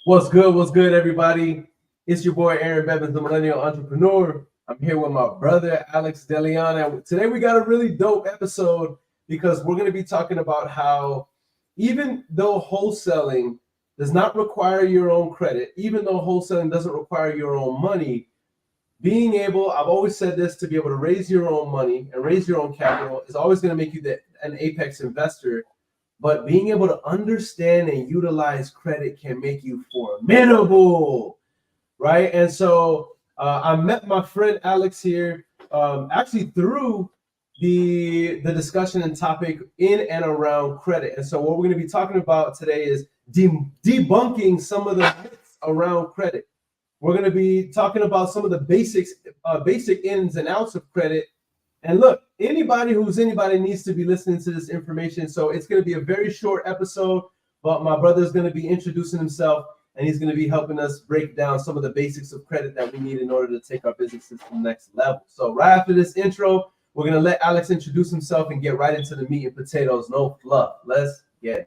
What's good? What's good, everybody? It's your boy Aaron Bevins, the Millennial Entrepreneur. I'm here with my brother Alex Deliana. And today we got a really dope episode because we're going to be talking about how even though wholesaling does not require your own credit, even though wholesaling doesn't require your own money, being able, I've always said this, to be able to raise your own money and raise your own capital is always going to make you an apex investor. But being able to understand and utilize credit can make you formidable, right? And so I met my friend Alex here, actually through the discussion and topic in and around credit. And so what we're going to be talking about today is debunking some of the myths around credit. We're going to be talking about some of the basic ins and outs of credit. And look, anybody needs to be listening to this information. So it's going to be a very short episode, but my brother is going to be introducing himself and he's going to be helping us break down some of the basics of credit that we need in order to take our businesses to the next level. So right after this intro, we're going to let Alex introduce himself and get right into the meat and potatoes. No fluff. Let's get it.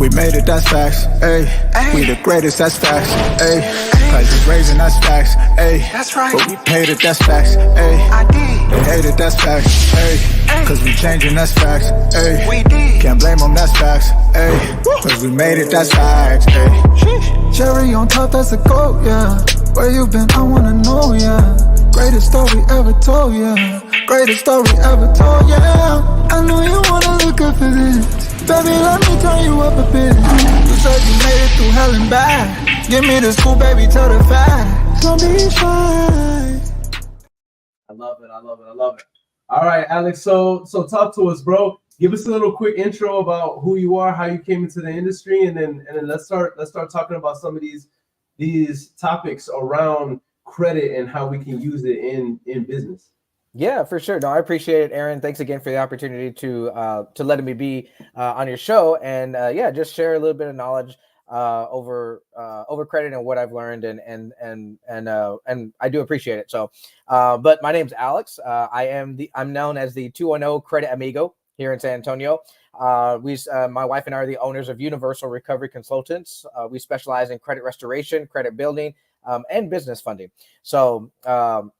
We made it, that's facts, ayy. We the greatest, that's facts, ayy. Prices raising, that's facts, ayy. That's right. But we paid it, that's facts, ayy. I did. They hate it, that's facts, ayy. Cause we changing, that's facts, ayy. We did. Can't blame them, that's facts, ayy. Cause we made it, that's facts, ayy. Cherry on top, that's a goat, yeah. Where you been, I wanna know, yeah. Greatest story ever told, yeah. Greatest story ever told, yeah. I know you wanna look up for this. Baby, let me turn you up a bit. You said you made it through hell and back. Give me the scoop, baby, tell the facts. Don't be shy. I love it. All right, Alex. So talk to us, bro. Give us a little quick intro about who you are, how you came into the industry, and then let's start talking about some of these topics around credit and how we can use it in business. Yeah, for sure. No, I appreciate it, Aaron. Thanks again for the opportunity to letting me be on your show and just share a little bit of knowledge over credit and what I've learned and I do appreciate it. So, but my name's Alex. I'm known as the 210 Credit Amigo here in San Antonio. My wife and I are the owners of Universal Recovery Consultants. We specialize in credit restoration, credit building, and business funding. So so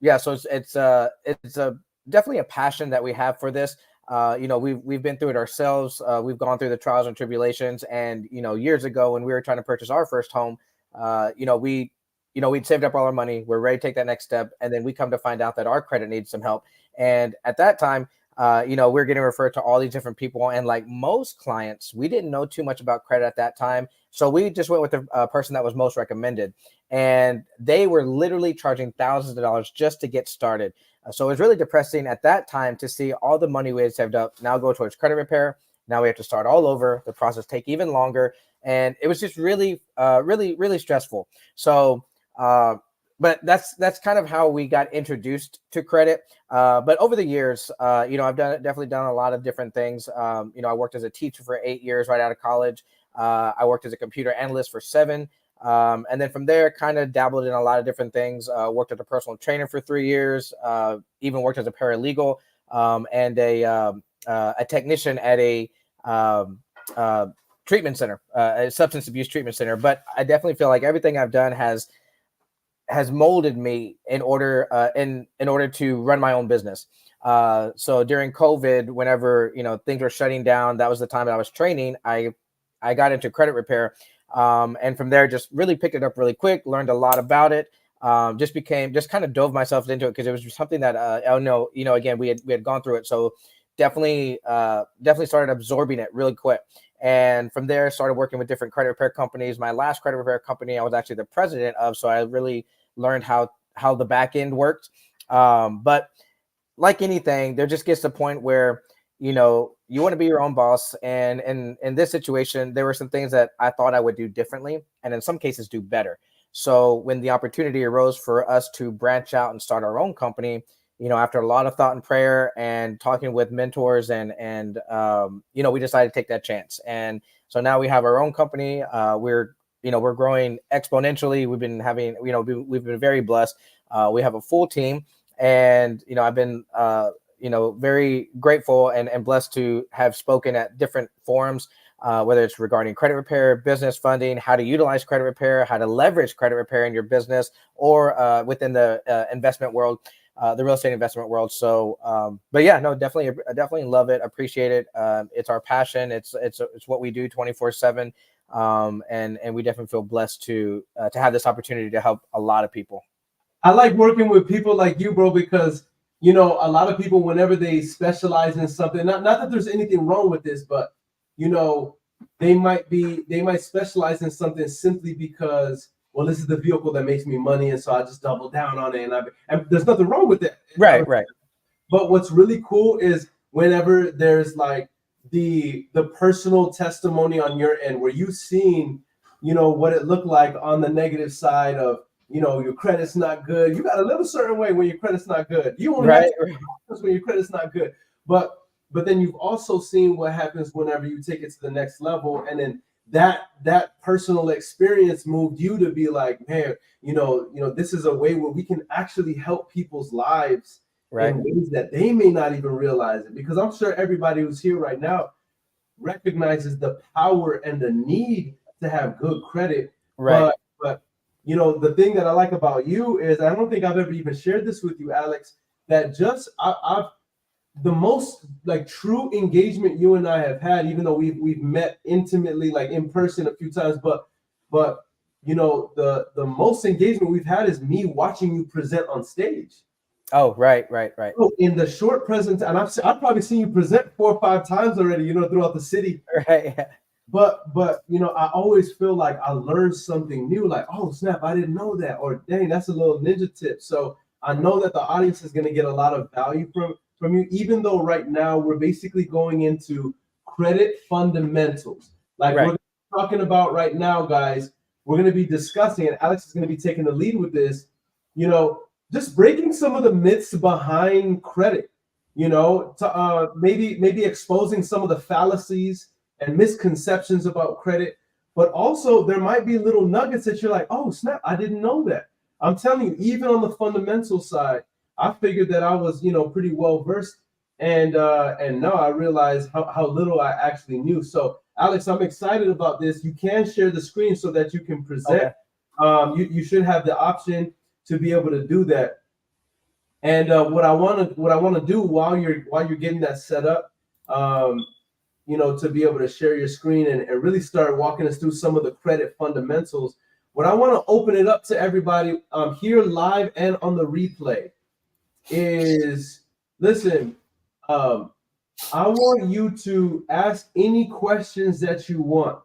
it's definitely a passion that we have for this. We've been through it ourselves. We've gone through the trials and tribulations. And years ago when we were trying to purchase our first home, we'd saved up all our money. We're ready to take that next step, and then we come to find out that our credit needs some help. And at that time, we're getting referred to all these different people. And like most clients, we didn't know too much about credit at that time. So we just went with the person that was most recommended. And they were literally charging thousands of dollars just to get started. So it was really depressing at that time to see all the money we had saved up now go towards credit repair. Now we have to start all over. The process take even longer. And it was just really, really stressful. So, but that's kind of how we got introduced to credit. But over the years, I've definitely done a lot of different things. I worked as a teacher for 8 years right out of college. I worked as a computer analyst for 7. And then from there, kind of dabbled in a lot of different things. Worked as a personal trainer for 3 years. Even worked as a paralegal and a technician at a treatment center, a substance abuse treatment center. But I definitely feel like everything I've done has molded me in order to run my own business. So during COVID, whenever things were shutting down, that was the time that I was training. I got into credit repair. And from there, just really picked it up really quick, learned a lot about it, just kind of dove myself into it because it was something that, again, we had gone through it. So definitely started absorbing it really quick. And from there, started working with different credit repair companies. My last credit repair company, I was actually the president of, so I really learned how the back end worked. But like anything, there just gets to a point where, you want to be your own boss. And in this situation, there were some things that I thought I would do differently, and in some cases do better. So when the opportunity arose for us to branch out and start our own company, after a lot of thought and prayer and talking with mentors and we decided to take that chance. And so now we have our own company. We're growing exponentially. We've been very blessed. We have a full team, and I've been very grateful and blessed to have spoken at different forums whether it's regarding credit repair, business funding, how to utilize credit repair, how to leverage credit repair in your business, or within the investment world, the real estate investment world. So, but yeah, no, definitely love it, appreciate it. It's our passion. It's what we do 24/7. And we definitely feel blessed to have this opportunity to help a lot of people. I like working with people like you, bro, because a lot of people, whenever they specialize in something, not that there's anything wrong with this, but they might specialize in something simply because, well, this is the vehicle that makes me money, and so I just double down on it, and there's nothing wrong with that. Right. But what's really cool is whenever there's like the personal testimony on your end, where you've seen, what it looked like on the negative side of, your credit's not good. You got to live a certain way when your credit's not good. You only have when your credit's not good. But then you've also seen what happens whenever you take it to the next level, and then that personal experience moved you to be like, man, this is a way where we can actually help people's lives in ways that they may not even realize it. Because I'm sure everybody who's here right now recognizes the power and the need to have good credit. Right. But the thing that I like about you is, I don't think I've ever even shared this with you, Alex, that I've the most like true engagement you and I have had, even though we've met intimately, like in person a few times, but the most engagement we've had is me watching you present on stage. Oh, right. So in the short present, and I've probably seen you present 4 or 5 times already, throughout the city. Right. Yeah. But I always feel like I learned something new, like, oh snap, I didn't know that, or dang, that's a little ninja tip. So I know that the audience is going to get a lot of value from you, even though right now we're basically going into credit fundamentals. Like we're talking about right now, guys, we're going to be discussing, and Alex is going to be taking the lead with this, just breaking some of the myths behind credit, to maybe exposing some of the fallacies and misconceptions about credit. But also there might be little nuggets that you're like, oh snap, I didn't know that. I'm telling you, even on the fundamental side, I figured that I was, pretty well versed, and now I realized how little I actually knew. So Alex, I'm excited about this. You can share the screen so that you can present. Okay. You should have the option to be able to do that. And what I want to do while you're getting that set up, to be able to share your screen and really start walking us through some of the credit fundamentals. What I want to open it up to everybody here live and on the replay is, listen, I want you to ask any questions that you want.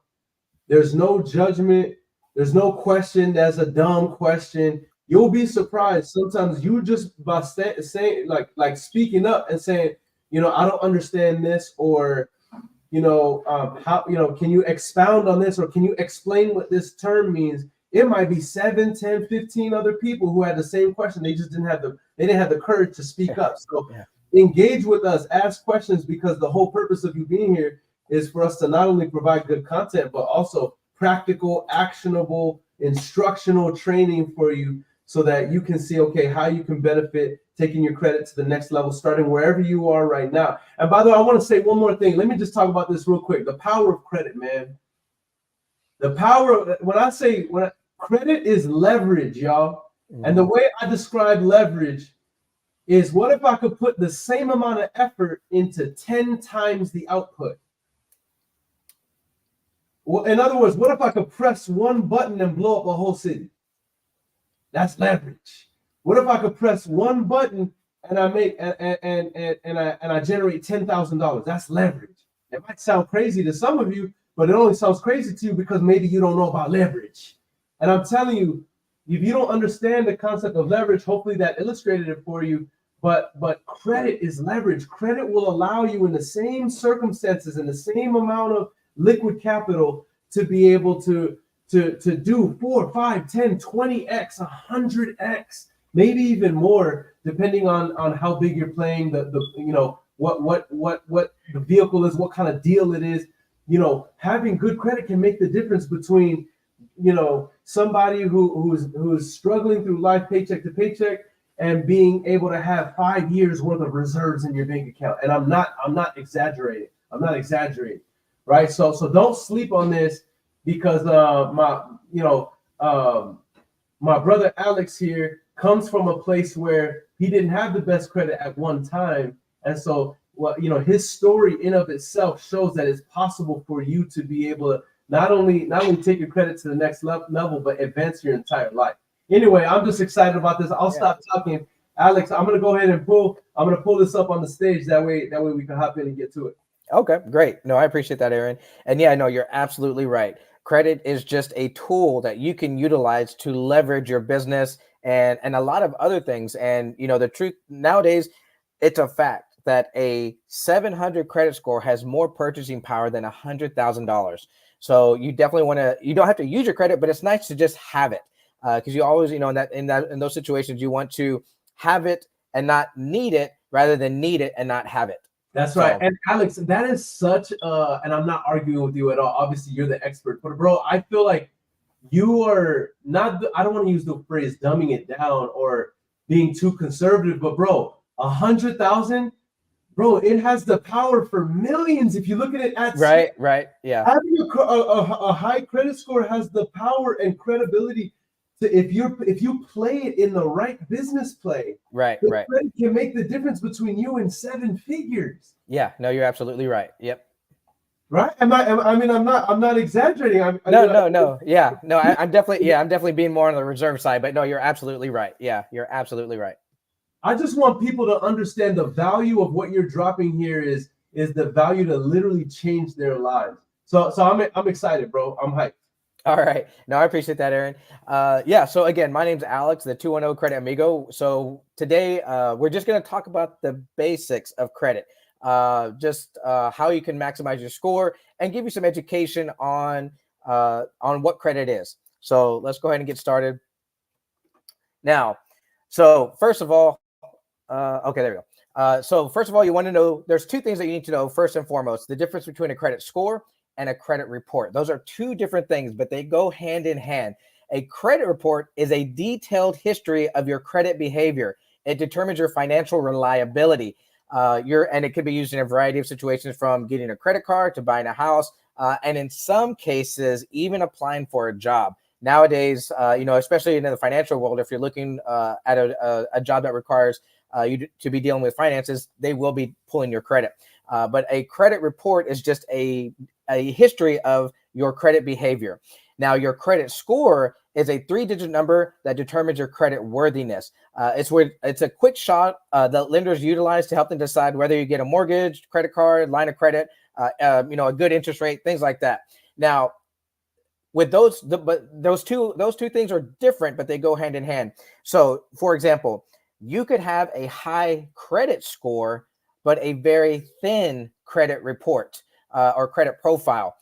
There's no judgment. There's no question that's a dumb question. You'll be surprised. Sometimes you just by saying like speaking up and saying, I don't understand this, or how, can you expound on this, or can you explain what this term means? It might be 7, 10, 15 other people who had the same question. They just didn't have the courage to speak up. So engage with us, ask questions, because the whole purpose of you being here is for us to not only provide good content, but also practical, actionable, instructional training for you, so that you can see, okay, how you can benefit taking your credit to the next level, starting wherever you are right now. And by the way, I want to say one more thing. Let me just talk about this real quick. The power of credit, man. The power of, credit is leverage, y'all. Mm-hmm. And the way I describe leverage is, what if I could put the same amount of effort into 10 times the output? Well, in other words, what if I could press one button and blow up a whole city? That's leverage. What if I could press one button and I make and I generate $10,000? That's leverage. It might sound crazy to some of you, but it only sounds crazy to you because maybe you don't know about leverage. And I'm telling you, if you don't understand the concept of leverage, hopefully that illustrated it for you. But credit is leverage. Credit will allow you, in the same circumstances and the same amount of liquid capital, to be able to do 4, 5, 10, 20x, 100x, maybe even more, depending on how big you're playing, what the vehicle is, what kind of deal it is. Having good credit can make the difference between, somebody who is struggling through life paycheck to paycheck and being able to have 5 years worth of reserves in your bank account. And I'm not exaggerating. right? So don't sleep on this because my brother Alex here comes from a place where he didn't have the best credit at one time, and so his story in of itself shows that it's possible for you to be able to not only take your credit to the next level, but advance your entire life. Anyway, I'm just excited about this. I'll stop talking. Alex, I'm gonna go ahead and pull this up on the stage. That way we can hop in and get to it. Okay, great. No, I appreciate that, Aaron. And yeah, no, you're absolutely right. Credit is just a tool that you can utilize to leverage your business and a lot of other things. And the truth nowadays, it's a fact that a 700 credit score has more purchasing power than $100,000. So you definitely you don't have to use your credit, but it's nice to just have it. Because you always, in those situations, you want to have it and not need it rather than need it and not have it. That's right. And Alex, that is such and I'm not arguing with you at all. Obviously, you're the expert. But bro, I feel like you are not, I don't want to use the phrase dumbing it down or being too conservative, but bro, 100,000, bro, it has the power for millions if you look at it at right, scale. Right, yeah. Having a high credit score has the power and credibility to, if you play it in the right business play, right, credit can make the difference between you and 7 figures. Yeah, no, you're absolutely right. Yep. Right? I'm not exaggerating. No. Yeah, no, I'm definitely being more on the reserve side, but no, you're absolutely right. Yeah, you're absolutely right. I just want people to understand the value of what you're dropping here is the value to literally change their lives. So I'm excited, bro. I'm hyped. All right. No, I appreciate that, Aaron. Yeah. So again, my name's Alex, the 210 Credit Amigo. So today we're just going to talk about the basics of credit, just how you can maximize your score and give you some education on what credit is. So let's go ahead and get started. Now, so first of all, okay, there we go. So first of all, you want to know, there's 2 things that you need to know. First and foremost, the difference between a credit score and a credit report. Those are 2 different things, but they go hand in hand. A credit report is a detailed history of your credit behavior. It determines your financial reliability. And it can be used in a variety of situations, from getting a credit card to buying a house, and in some cases, even applying for a job. Nowadays, especially in the financial world, if you're looking at a job that requires you to be dealing with finances, they will be pulling your credit. But a credit report is just a history of your credit behavior. Now, your credit score is a 3-digit number that determines your credit worthiness. It's a quick shot that lenders utilize to help them decide whether you get a mortgage, credit card, line of credit, a good interest rate, things like that. Now, with those two things are different, but they go hand in hand. So, for example, you could have a high credit score, but a very thin credit report or credit profile,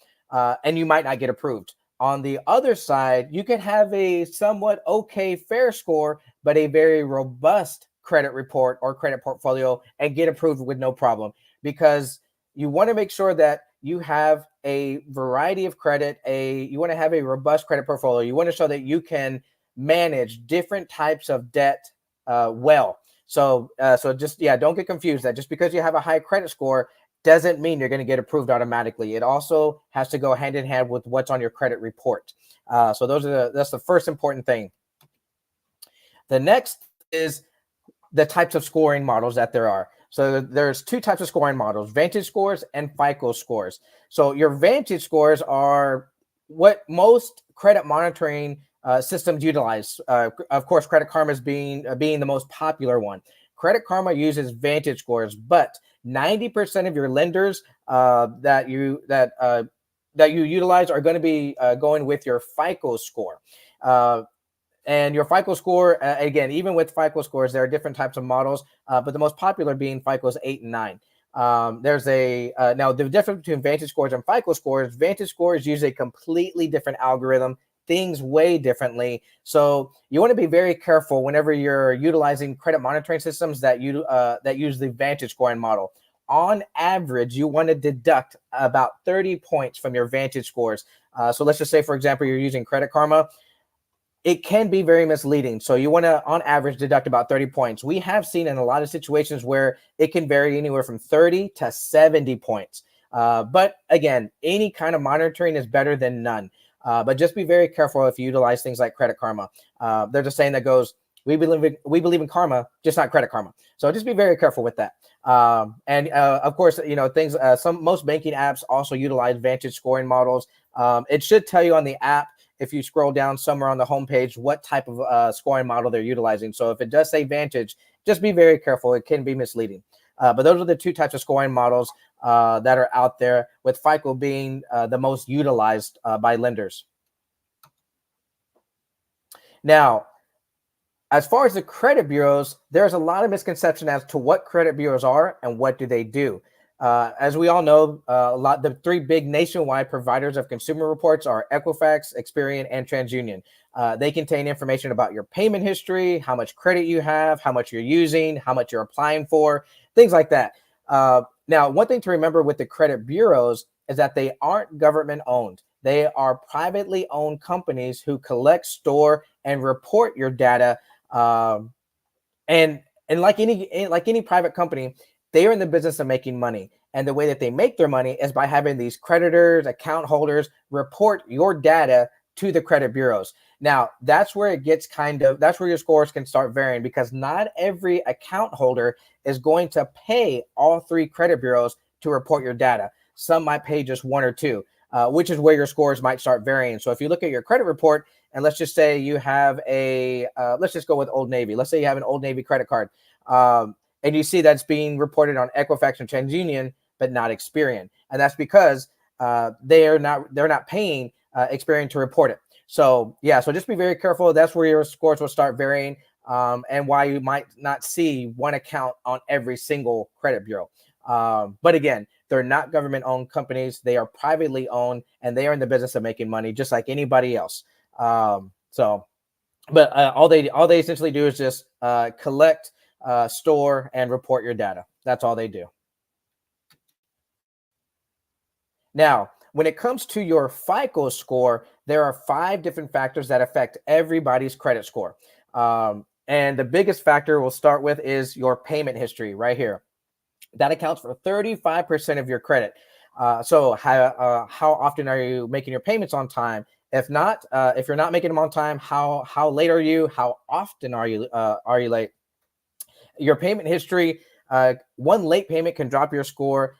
and you might not get approved. On the other side, you could have a somewhat okay fair score, but a very robust credit report or credit portfolio and get approved with no problem, because you want to make sure that you have a variety of credit. You want to have a robust credit portfolio. You want to show that you can manage different types of debt well. So don't get confused that just because you have a high credit score doesn't mean you're going to get approved automatically. It also has to go hand in hand with what's on your credit report. So that's the first important thing. The next is the types of scoring models that there are. So there's 2 types of scoring models: Vantage scores and FICO scores. So your Vantage scores are what most credit monitoring systems utilize. Of course, Credit Karma is being the most popular one. Credit Karma uses Vantage scores, but 90% of your lenders that you utilize are going to be going with your FICO score. And your FICO score, again, even with FICO scores, there are different types of models, but the most popular being FICO's 8 and 9. Now the difference between Vantage scores and FICO scores: Vantage scores use a completely different algorithm, things way differently. So you want to be very careful whenever you're utilizing credit monitoring systems that use the Vantage scoring model. On average, you want to deduct about 30 points from your Vantage scores. So let's just say, for example, you're using Credit Karma. It can be very misleading. So you want to, on average, deduct about 30 points. We have seen in a lot of situations where it can vary anywhere from 30 to 70 points. But again, any kind of monitoring is better than none. But just be very careful if you utilize things like Credit Karma. There's a saying that goes, we believe in karma, just not Credit Karma. So just be very careful with that. And of course, things, most banking apps also utilize Vantage scoring models. It should tell you on the app, if you scroll down somewhere on the homepage, what type of scoring model they're utilizing. So if it does say Vantage, just be very careful. It can be misleading. But those are the two types of scoring models that are out there, with FICO being the most utilized by lenders. Now, as far as the credit bureaus, there's a lot of misconception as to what credit bureaus are and what do they do. As we all know, the three big nationwide providers of consumer reports are Equifax, Experian, and TransUnion. They contain information about your payment history, how much credit you have, how much you're using, how much you're applying for, things like that. Now, one thing to remember with the credit bureaus is that they aren't government owned. They are privately owned companies who collect, store, and report your data. And like any private company, they are in the business of making money. And the way that they make their money is by having these creditors, account holders report your data to the credit bureaus. Now, that's where it gets that's where your scores can start varying, because not every account holder is going to pay all three credit bureaus to report your data. Some might pay just one or two, which is where your scores might start varying. So if you look at your credit report, and let's just say you have let's just go with Old Navy. Let's say you have an Old Navy credit card, and you see that's being reported on Equifax and TransUnion, but not Experian. And that's because they're not paying Experian to report it. So yeah, so just be very careful. That's where your scores will start varying, and why you might not see one account on every single credit bureau. But again, they're not government-owned companies. They are privately owned, and they are in the business of making money just like anybody else. But all they essentially do is just collect, store, and report your data. That's all they do. Now, when it comes to your FICO score, there are 5 different factors that affect everybody's credit score. And the biggest factor we'll start with is your payment history right here. That accounts for 35% of your credit. So how often are you making your payments on time? If not, if you're not making them on time, how late are you? How often are you late? Your payment history, one late payment can drop your score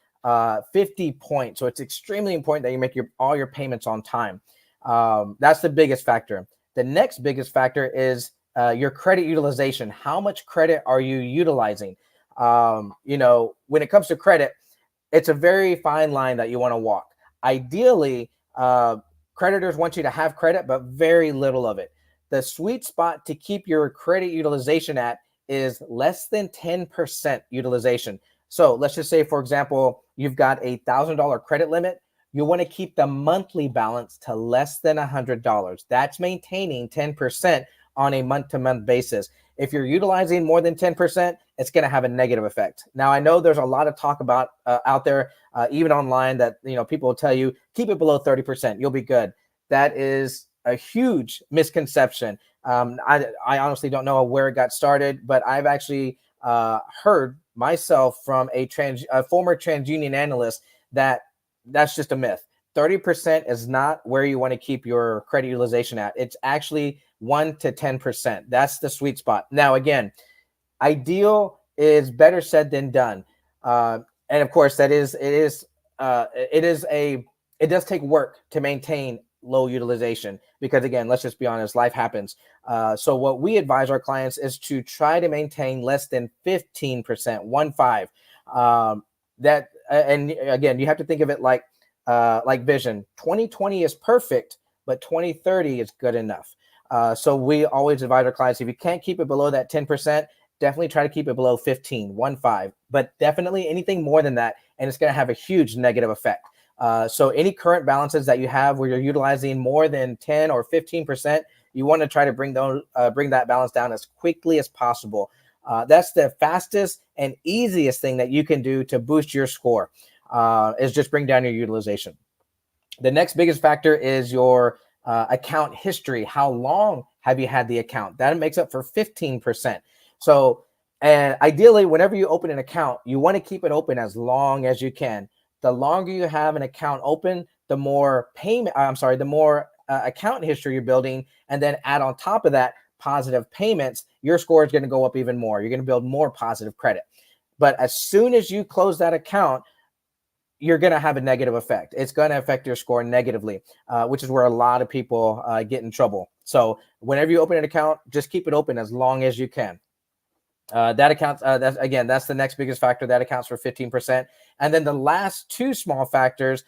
50 points. So it's extremely important that you make all your payments on time. That's the biggest factor. The next biggest factor is your credit utilization. How much credit are you utilizing? When it comes to credit, it's a very fine line that you want to walk. Ideally, creditors want you to have credit, but very little of it. The sweet spot to keep your credit utilization at is less than 10% utilization. So let's just say, for example, you've got $1,000 credit limit. You want to keep the monthly balance to less than $100. That's maintaining 10% on a month-to-month basis. If you're utilizing more than 10%, it's going to have a negative effect. Now, I know there's a lot of talk about out there, even online, that people will tell you, keep it below 30%, you'll be good. That is a huge misconception. I honestly don't know where it got started, but I've actually heard myself from a former TransUnion analyst that's just a myth. 30% is not where you want to keep your credit utilization at. It's actually 1 to 10%. That's the sweet spot. Now, again, ideal is better said than done. And of course, it does take work to maintain low utilization, because again, let's just be honest, life happens. So what we advise our clients is to try to maintain less than 15%, 15. And again, you have to think of it like vision. 2020 is perfect, but 2030 is good enough. So we always advise our clients, if you can't keep it below that 10%, definitely try to keep it below 15, but definitely anything more than that, and it's going to have a huge negative effect. So any current balances that you have where you're utilizing more than 10 or 15%, you want to try to bring that balance down as quickly as possible. That's the fastest and easiest thing that you can do to boost your score, is just bring down your utilization. The next biggest factor is your account history. How long have you had the account? That makes up for 15%. So, and ideally, whenever you open an account, you want to keep it open as long as you can. the longer you have an account open, the more the more account history you're building, and then add on top of that positive payments, your score is going to go up even more. You're going to build more positive credit. But as soon as you close that account, you're going to have a negative effect. It's going to affect your score negatively, which is where a lot of people get in trouble. So whenever you open an account, just keep it open as long as you can. That accounts, that's the next biggest factor. That accounts for 15%. And then the last two small factors,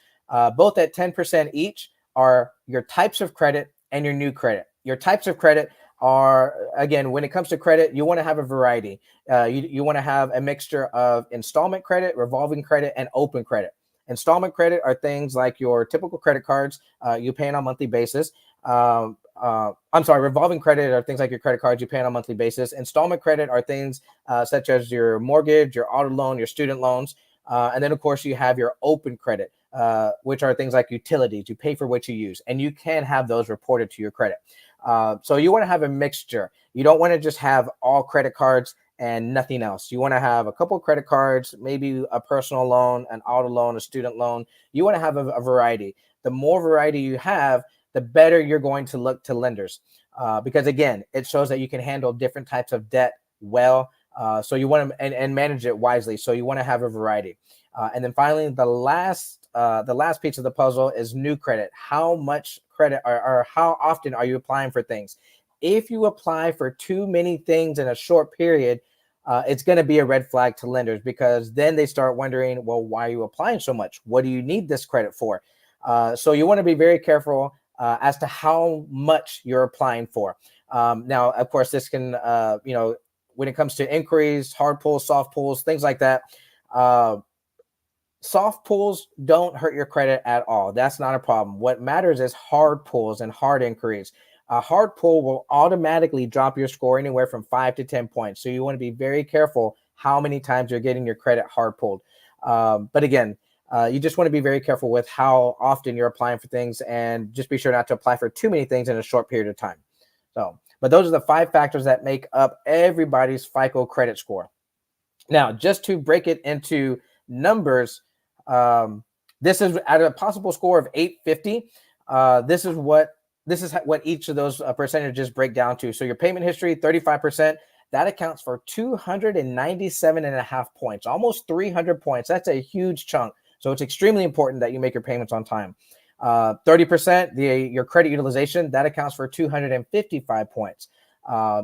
both at 10% each, are your types of credit and your new credit. Your types of credit are, again, when it comes to credit, you want to have a variety. You want to have a mixture of installment credit, revolving credit, and open credit. Installment credit are things like your typical credit cards you pay on a monthly basis. Revolving credit are things like your credit cards you pay on a monthly basis. Installment credit are things such as your mortgage, your auto loan, your student loans. And then, of course, you have your open credit, which are things like utilities. You pay for what you use, and you can have those reported to your credit. So you want to have a mixture. You don't want to just have all credit cards and nothing else. You want to have a couple of credit cards, maybe a personal loan, an auto loan, a student loan. You want to have a variety. The more variety you have, the better you're going to look to lenders. Because again, it shows that you can handle different types of debt well. So you want to and manage it wisely. So you want to have a variety. And then finally, the last piece of the puzzle is new credit. How much credit or how often are you applying for things? If you apply for too many things in a short period, it's going to be a red flag to lenders, because then they start wondering, well, why are you applying so much? What do you need this credit for? So you want to be very careful as to how much you're applying for. Now, of course, this can, when it comes to inquiries, hard pulls, soft pulls, things like that, soft pulls don't hurt your credit at all. That's not a problem. What matters is hard pulls and hard inquiries. A hard pull will automatically drop your score anywhere from 5 to 10 points. So you want to be very careful how many times you're getting your credit hard pulled. But again, you just want to be very careful with how often you're applying for things, and just be sure not to apply for too many things in a short period of time. So, but those are the 5 factors that make up everybody's FICO credit score. Now, just to break it into numbers, this is at a possible score of 850. This is what each of those percentages break down to. So your payment history, 35%, that accounts for 297.5 points, almost 300 points. That's a huge chunk. So it's extremely important that you make your payments on time. 30%, your credit utilization, that accounts for 255 points.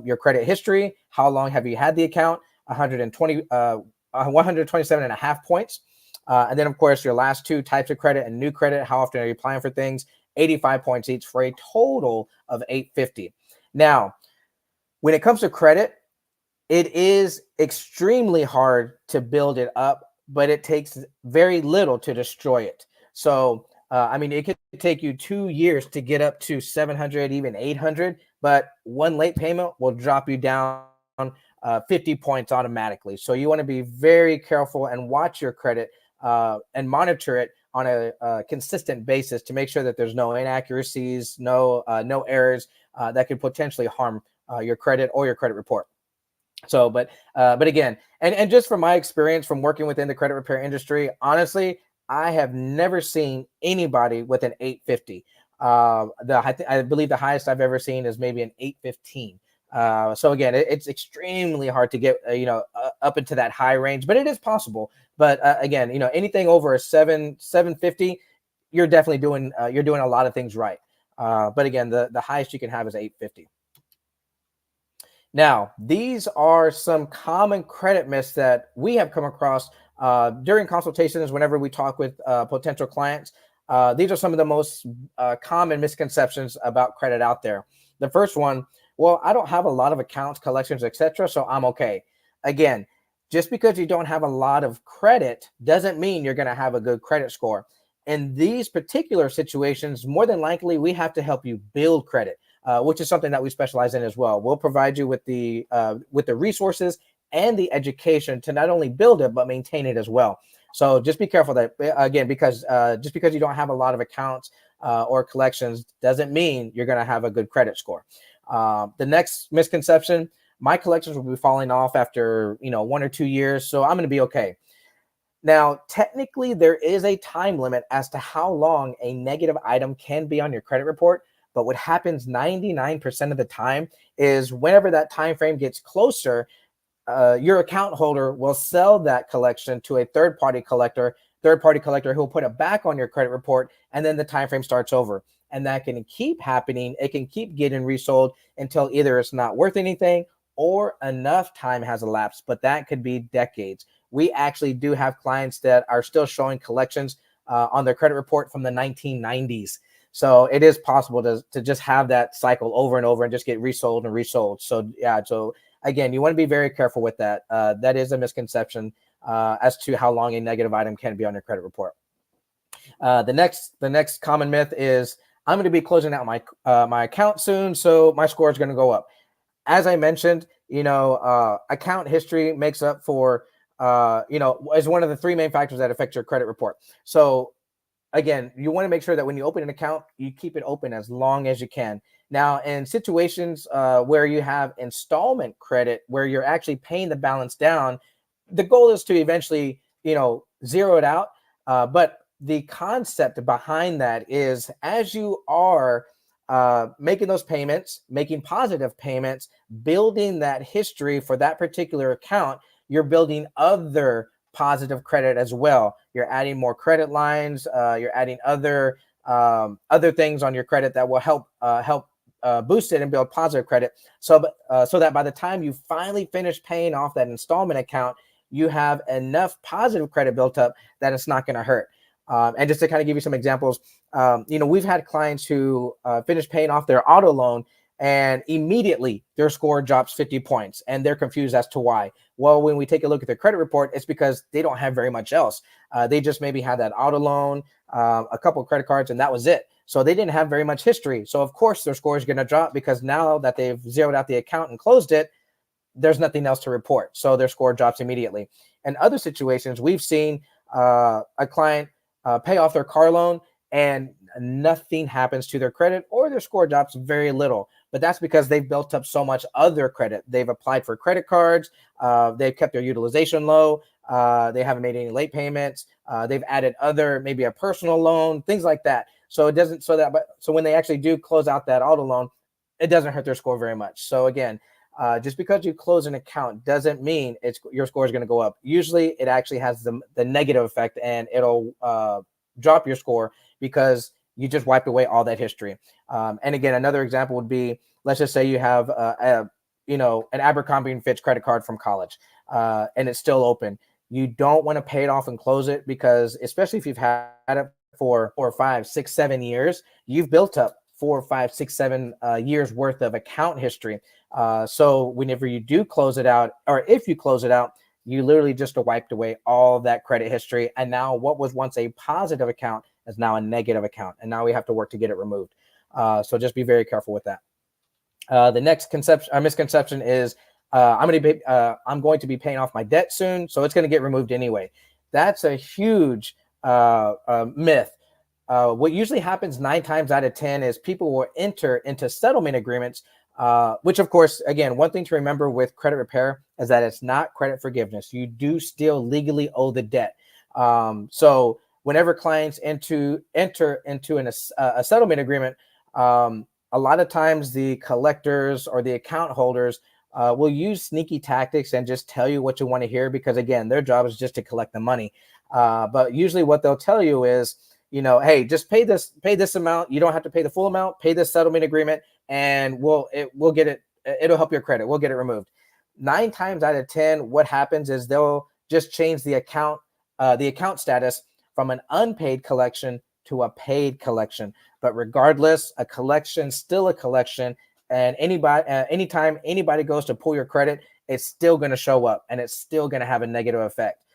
Your credit history, how long have you had the account? 127.5 points. And then, of course, your last two types of credit and new credit, how often are you applying for things? 85 points each, for a total of 850. Now, when it comes to credit, it is extremely hard to build it up, but it takes very little to destroy it. So, it could take you 2 years to get up to 700, even 800, but one late payment will drop you down 50 points automatically. So you want to be very careful and watch your credit and monitor it on a consistent basis to make sure that there's no inaccuracies, no errors that could potentially harm your credit or your credit report. So, but again, and just from my experience from working within the credit repair industry, honestly, I have never seen anybody with an 850. I believe the highest I've ever seen is maybe an 815. So again, it's extremely hard to get, up into that high range, but it is possible. But again, anything over a 750, you're definitely doing a lot of things right. But again, the highest you can have is 850. Now, these are some common credit myths that we have come across during consultations whenever we talk with potential clients. These are some of the most common misconceptions about credit out there. The first one, well, I don't have a lot of accounts, collections, etc., so I'm okay. Again, just because you don't have a lot of credit doesn't mean you're going to have a good credit score. In these particular situations, more than likely, we have to help you build credit, which is something that we specialize in as well. We'll provide you with the resources and the education to not only build it, but maintain it as well. So just be careful that, again, because just because you don't have a lot of accounts or collections doesn't mean you're going to have a good credit score. The next misconception, my collections will be falling off after 1 or 2 years, so I'm going to be okay. Now, technically, there is a time limit as to how long a negative item can be on your credit report. But what happens 99% of the time is whenever that time frame gets closer, your account holder will sell that collection to a third-party collector who will put it back on your credit report, and then the time frame starts over. And that can keep happening. It can keep getting resold until either it's not worth anything or enough time has elapsed, but that could be decades. We actually do have clients that are still showing collections on their credit report from the 1990s. So it is possible to just have that cycle over and over and just get resold and resold. So yeah, so again, you want to be very careful with that. That is a misconception as to how long a negative item can be on your credit report. The next common myth is I'm going to be closing out my account soon, so my score is going to go up. As I mentioned, account history makes up for is one of the three main factors that affect your credit report. So again, you want to make sure that when you open an account, you keep it open as long as you can. Now, in situations where you have installment credit, where you're actually paying the balance down, the goal is to eventually, zero it out. But the concept behind that is as you are making those payments, making positive payments, building that history for that particular account, you're building other positive credit as well. You're adding more credit lines. You're adding other things on your credit that will help boost it and build positive credit. So that by the time you finally finish paying off that installment account, you have enough positive credit built up that it's not going to hurt. And just to kind of give you some examples, we've had clients who finish paying off their auto loan and immediately their score drops 50 points and they're confused as to why. Well, when we take a look at their credit report, it's because they don't have very much else. They just maybe had that auto loan, a couple of credit cards, and that was it. So they didn't have very much history. So of course their score is going to drop because now that they've zeroed out the account and closed it, there's nothing else to report. So their score drops immediately. In other situations, we've seen a client pay off their car loan and nothing happens to their credit or their score drops very little. But that's because they've built up so much other credit. They've applied for credit cards. They've kept their utilization low. They haven't made any late payments. They've added maybe a personal loan, things like that. So it doesn't, so when they actually do close out that auto loan, it doesn't hurt their score very much. So again, just because you close an account doesn't mean your score is going to go up. Usually it actually has the negative effect and it'll drop your score because you just wiped away all that history. And again, another example would be, let's just say you have an Abercrombie & Fitch credit card from college and it's still open. You don't want to pay it off and close it because, especially if you've had it for 4 or 5, 6, 7 years, you've built up 4, 5, 6, 7 years worth of account history. So whenever you do close it out, or if you close it out, you literally just wiped away all that credit history. And now what was once a positive account is now a negative account. And now we have to work to get it removed. So just be very careful with that. The next misconception is I'm going to be paying off my debt soon, so it's going to get removed anyway. That's a huge myth. What usually happens 9 times out of 10 is people will enter into settlement agreements, which of course, again, one thing to remember with credit repair is that it's not credit forgiveness. You do still legally owe the debt. So whenever clients enter into a settlement agreement, a lot of times the collectors or the account holders will use sneaky tactics and just tell you what you want to hear because, again, their job is just to collect the money. But usually what they'll tell you is, hey, just pay this amount. You don't have to pay the full amount. Pay this settlement agreement, and we'll get it. It'll help your credit. We'll get it removed. 9 times out of 10, what happens is they'll just change the account status from an unpaid collection to a paid collection. But regardless, a collection still a collection, and anytime anybody goes to pull your credit, it's still going to show up, and it's still going to have a negative effect.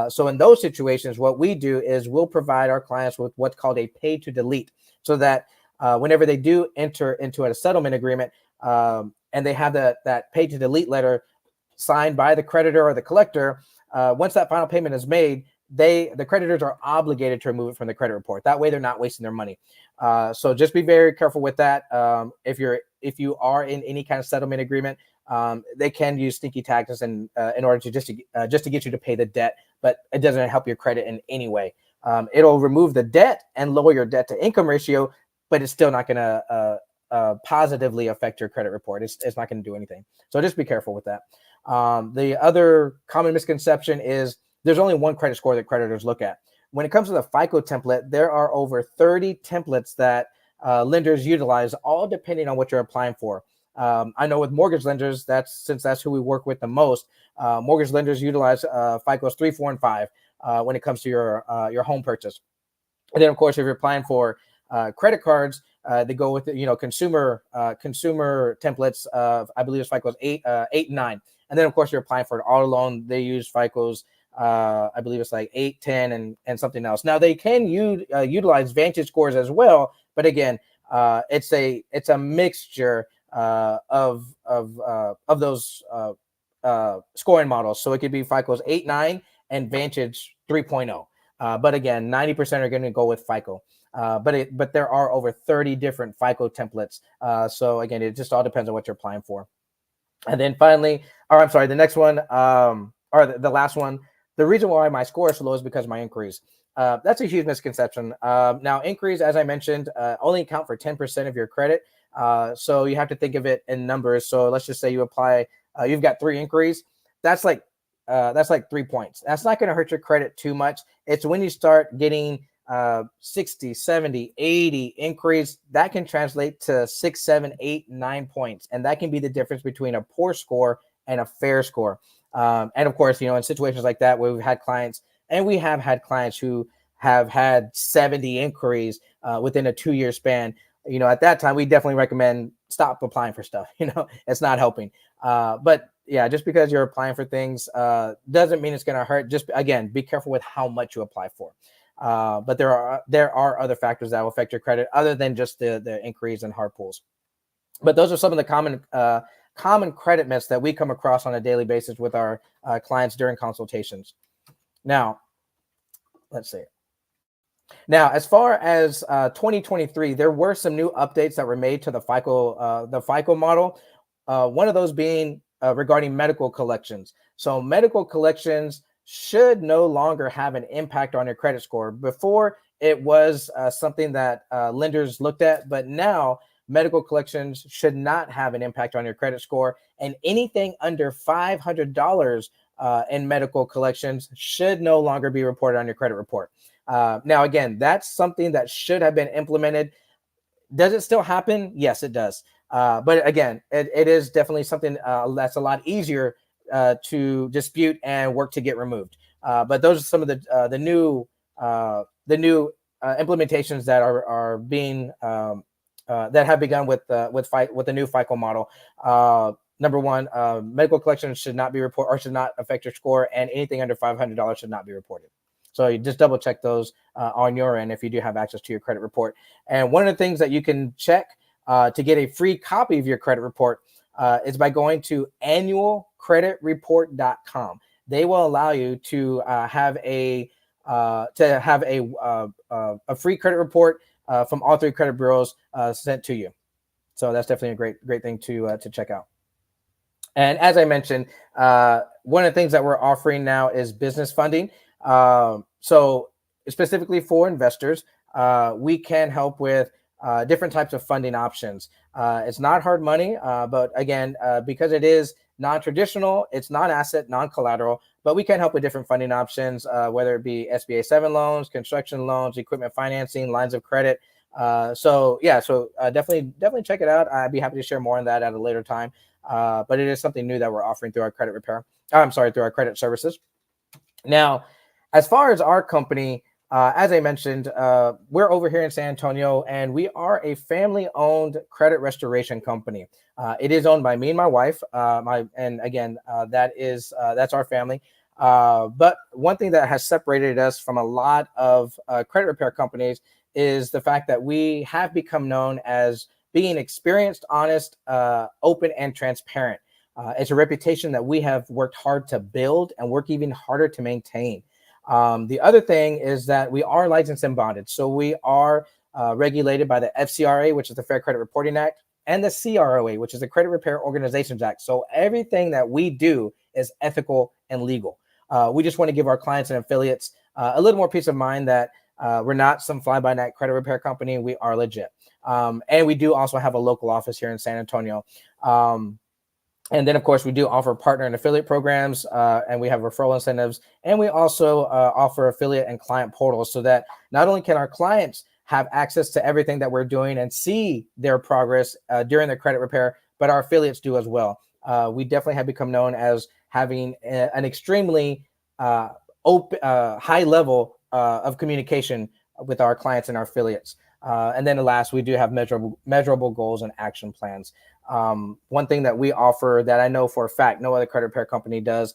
So in those situations, what we do is we'll provide our clients with what's called a pay to delete, so that whenever they do enter into a settlement agreement and they have that pay to delete letter signed by the creditor or the collector, once that final payment is made, the creditors are obligated to remove it from the credit report. That way they're not wasting their money. So just be very careful with that. If you are in any kind of settlement agreement, they can use sneaky tactics in order to just to get you to pay the debt. but it doesn't help your credit in any way. It'll remove the debt and lower your debt to income ratio, but it's still not going to positively affect your credit report. It's not going to do anything. So just be careful with that. The other common misconception is there's only one credit score that creditors look at. When it comes to the FICO template, there are over 30 templates that lenders utilize, all depending on what you're applying for. I know with mortgage lenders, since that's who we work with the most, mortgage lenders utilize FICOs 3, 4, and 5 when it comes to your home purchase. And then, of course, if you're applying for credit cards, they go with consumer templates of, I believe it's FICOs 8 and 9. And then, of course, you're applying for an auto loan. They use FICOs, I believe it's like 8, 10, and something else. Now they can utilize Vantage scores as well, but again, it's a mixture of those scoring models. So it could be FICOs 8, 9, and Vantage 3.0. But again, 90% are going to go with FICO. But there are over 30 different FICO templates. So again, it just all depends on what you're applying for. And then finally, the next one, or the last one, the reason why my score is so low is because of my inquiries. That's a huge misconception. Now, inquiries, as I mentioned, only account for 10% of your credit. So you have to think of it in numbers. So let's just say you apply, you've got 3 inquiries. That's like 3 points. That's not going to hurt your credit too much. It's when you start getting 60, 70, 80 inquiries, that can translate to 6, 7, 8, 9 points. And that can be the difference between a poor score and a fair score. And of course, in situations like that where we have had clients who have had 70 inquiries within a 2-year span, at that time, we definitely recommend stop applying for stuff. It's not helping. But yeah, just because you're applying for things doesn't mean it's going to hurt. Just again, be careful with how much you apply for. But there are other factors that will affect your credit other than just the inquiries and hard pulls. But those are some of the common credit myths that we come across on a daily basis with our clients during consultations. Now, let's see. Now, as far as 2023, there were some new updates that were made to the FICO model. One of those being regarding medical collections. So medical collections should no longer have an impact on your credit score. Before, it was something that lenders looked at, but now medical collections should not have an impact on your credit score, and anything under $500 in medical collections should no longer be reported on your credit report. Now, again, that's something that should have been implemented. Does it still happen? Yes, it does. But again, it is definitely something that's a lot easier to dispute and work to get removed. But those are some of the new implementations that are being that have begun with the new FICO model. Number one, medical collections should not be reported or should not affect your score, and anything under $500 should not be reported. So you just double check those on your end if you do have access to your credit report. And one of the things that you can check to get a free copy of your credit report is by going to annualcreditreport.com. They will allow you to have a free credit report from all 3 credit bureaus sent to you. So that's definitely a great thing to check out. And as I mentioned, one of the things that we're offering now is business funding. So specifically for investors, we can help with different types of funding options. It's not hard money, but again, because it is non-traditional, it's non-asset, non-collateral, but we can help with different funding options, whether it be SBA 7 loans, construction loans, equipment financing, lines of credit. So definitely check it out. I'd be happy to share more on that at a later time. But it is something new that we're offering through our through our credit services. Now, as far as our company, as I mentioned, we're over here in San Antonio, and we are a family-owned credit restoration company. It is owned by me and my wife. That's our family. But one thing that has separated us from a lot of credit repair companies is the fact that we have become known as being experienced, honest, open, and transparent. It's a reputation that we have worked hard to build and work even harder to maintain. The other thing is that we are licensed and bonded. So we are regulated by the FCRA, which is the Fair Credit Reporting Act, and the CROA, which is the Credit Repair Organizations Act. So everything that we do is ethical and legal. We just want to give our clients and affiliates a little more peace of mind that we're not some fly-by-night credit repair company. We are legit. And we do also have a local office here in San Antonio. And then, of course, we do offer partner and affiliate programs, and we have referral incentives. And we also offer affiliate and client portals so that not only can our clients have access to everything that we're doing and see their progress during their credit repair, but our affiliates do as well. We definitely have become known as having an extremely high level of communication with our clients and our affiliates. And then last, we do have measurable goals and action plans. One thing that we offer that I know for a fact no other credit repair company does,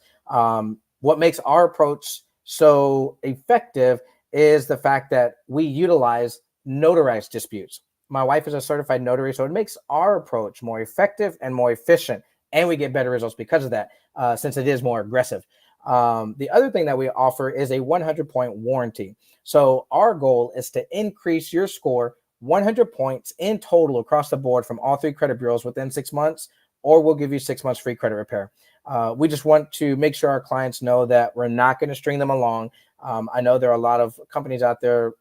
what makes our approach so effective is the fact that we utilize notarized disputes. My wife is a certified notary, so it makes our approach more effective and more efficient, and we get better results because of that, since it is more aggressive. The other thing that we offer is a 100-point warranty. So our goal is to increase your score 100 points in total across the board from all 3 credit bureaus within 6 months, or we'll give you 6 months free credit repair. We just want to make sure our clients know that we're not going to string them along. I know there are a lot of companies out there,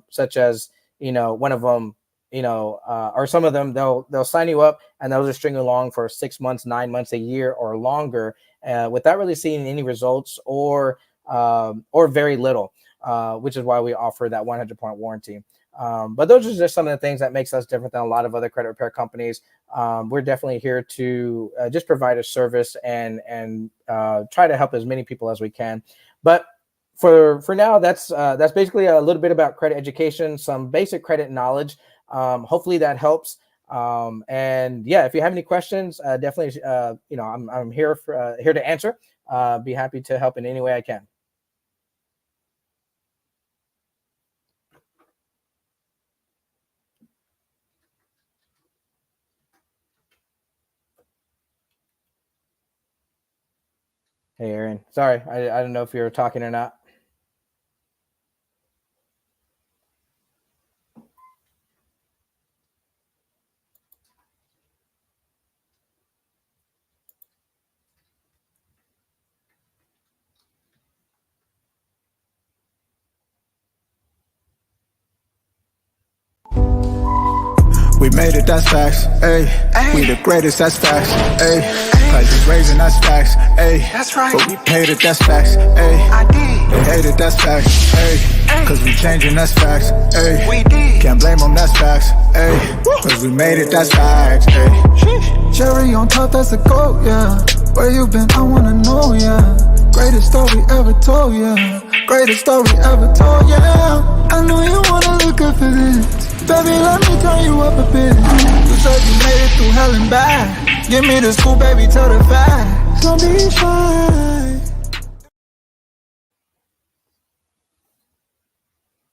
such as, one of them, or some of them, they'll sign you up and they'll just string you along for 6 months, 9 months, a year or longer, without really seeing any results or very little, which is why we offer that 100-point warranty. But those are just some of the things that makes us different than a lot of other credit repair companies. We're definitely here to just provide a service and try to help as many people as we can. But for now, that's basically a little bit about credit education, some basic credit knowledge. Hopefully that helps. And yeah, if you have any questions, definitely, I'm here to answer. Be happy to help in any way I can. Hey, Aaron. Sorry, I don't know if you're talking or not. We made it, that's facts, ayy. We the greatest, that's facts, ayy. Prices raising, that's facts, ayy. That's right. But we paid it, that's facts, ayy. I did. They hate it, that's facts, ayy. Cause we changing, that's facts, ayy. We did. Can't blame them, that's facts, ayy. Cause we made it, that's facts, ayy. Cherry on top, that's a goat, yeah. Where you been, I wanna know, yeah. Greatest story ever told, yeah. Greatest story ever told, yeah. I know you wanna look up for this. Baby, let me turn you up a bit. You said you made it through hell and back. Give me the scoop, baby, tell the facts. Don't be shy.